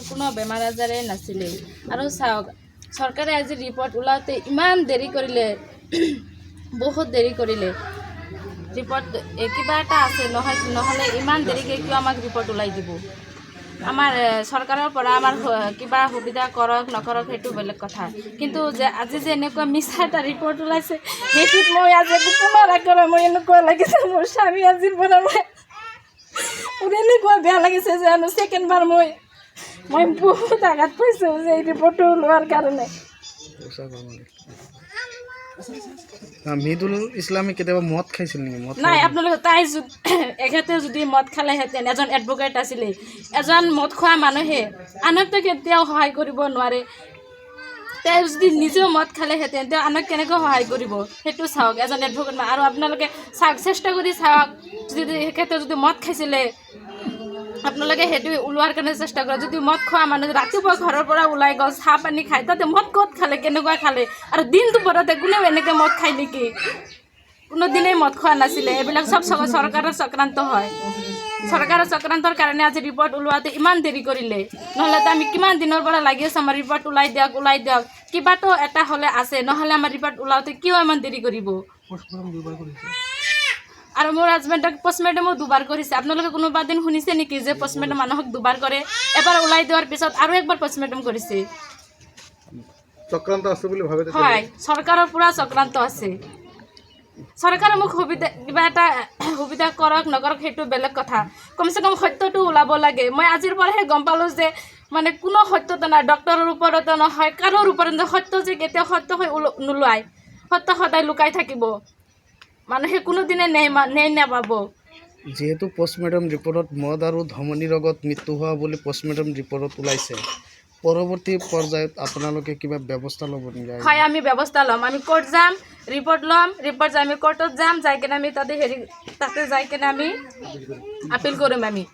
কোনো বেমাৰ আজাৰে নাছিলে আৰু চাওক চৰকাৰে আজি ৰিপৰ্ট ওলাওঁতে ইমান দেৰি কৰিলে বহুত দেৰি কৰিলে ৰিপৰ্ট কিবা এটা আছে নহ'লে ইমান দেৰিকৈ কিয় আমাক ৰিপৰ্ট ওলাই দিব আমাৰ চৰকাৰৰ পৰা আমাৰ কিবা সুবিধা কৰক নকৰক সেইটো বেলেগ কথা কিন্তু যে আজি যে এনেকুৱা মিছা এটা ৰিপৰ্ট ওলাইছে সেইটোত মই আজি পুনৰ কৰে মই এনেকুৱা লাগিছে মোৰ স্বামী আজিৰ পৰা মই এনেকুৱা বেয়া লাগিছে যে ছেকেণ্ডবাৰ মই বহুত আঘাত পাইছোঁ যে এই ৰিপৰ্টটো লোৱাৰ কাৰণে মৃদুল ইছলামে কেতিয়াবা মদ খাইছিল নেকি মদ নাই আপোনালোকে তাই এখেতে যদি মদ খালেহেঁতেন এজন এডভকেট আছিলে এজন মদ খোৱা মানুহে আনকতো কেতিয়াও সহায় কৰিব নোৱাৰে তেওঁ যদি নিজেও মদ খালেহেঁতেন তেওঁ আনক কেনেকৈ সহায় কৰিব সেইটো চাওক এজন এডভকেট আৰু আপোনালোকে চাওক চেষ্টা কৰি চাওক যদি এখেতে যদি মদ খাইছিলে আপোনালোকে সেইটো ওলোৱাৰ কাৰণে চেষ্টা কৰে যদি মদ খোৱা মানুহ ৰাতিপুৱা ঘৰৰ পৰা ওলাই গ'ল চাহ পানী খায় তাতে মদ ক'ত খালে কেনেকুৱা খালে আৰু দিনটো পৰতে কোনেও এনেকৈ মদ খায় নেকি কোনোদিনেই মদ খোৱা নাছিলে এইবিলাক চব চৰকাৰৰ চক্ৰান্ত হয় চৰকাৰৰ চক্ৰান্তৰ কাৰণে আজি ৰিপৰ্ট ওলোৱাতে ইমান দেৰি কৰিলে নহ'লেতো আমি কিমান দিনৰ পৰা লাগি আছোঁ আমাৰ ৰিপৰ্ট ওলাই দিয়ক কিবাতো এটা হ'লে আছে নহ'লে আমাৰ ৰিপৰ্ট ওলাওঁতে কিয় ইমান দেৰি কৰিব আৰু মোৰ হাজবেণ্ডক পষ্টমৰ্টেমো দুবাৰ কৰিছে আপোনালোকে কোনোবা দিন শুনিছে নেকি যে পষ্টমৰ্টেম মানুহক দুবাৰ কৰে এবাৰ ওলাই দিয়াৰ পিছত আৰু একবাৰ পষ্টমৰ্টেম কৰিছে চক্ৰান্ত আছে বুলি ভাবে হয় চৰকাৰৰ পূৰা চক্ৰান্ত আছে চৰকাৰে মোক কিবা এটা সুবিধা কৰক নকৰক সেইটো বেলেগ কথা কমচে কম সত্যটো ওলাব লাগে মই আজিৰ পৰাহে গম পালোঁ যে মানে কোনো সত্যতা নাই ডক্টৰৰ ওপৰতো নহয় কাৰোৰ ওপৰত সত্য যে কেতিয়াও সত্য হৈ নোলোৱায় সত্য সদায় লুকাই থাকিব মানুহে কোনোদিনে ন্যায় নাপাব যেহেতু পোষ্টমৰ্টেম ৰিপৰ্টত মদ আৰু ধমনী ৰোগত মৃত্যু হোৱা বুলি পোষ্টমৰ্টেম ৰিপৰ্টত ওলাইছে পৰৱৰ্তী পৰ্যায়ত আপোনালোকে কিবা ব্যৱস্থা ল'ব নেকি হয় আমি ব্যৱস্থা ল'ম আমি কোৰ্ট যাম ৰিপৰ্ট ল'ম ৰিপৰ্ট যাই আমি কোৰ্টত যাম যাই কিনে আমি তাতে যাই কিনে আমি আপিল কৰিম আমি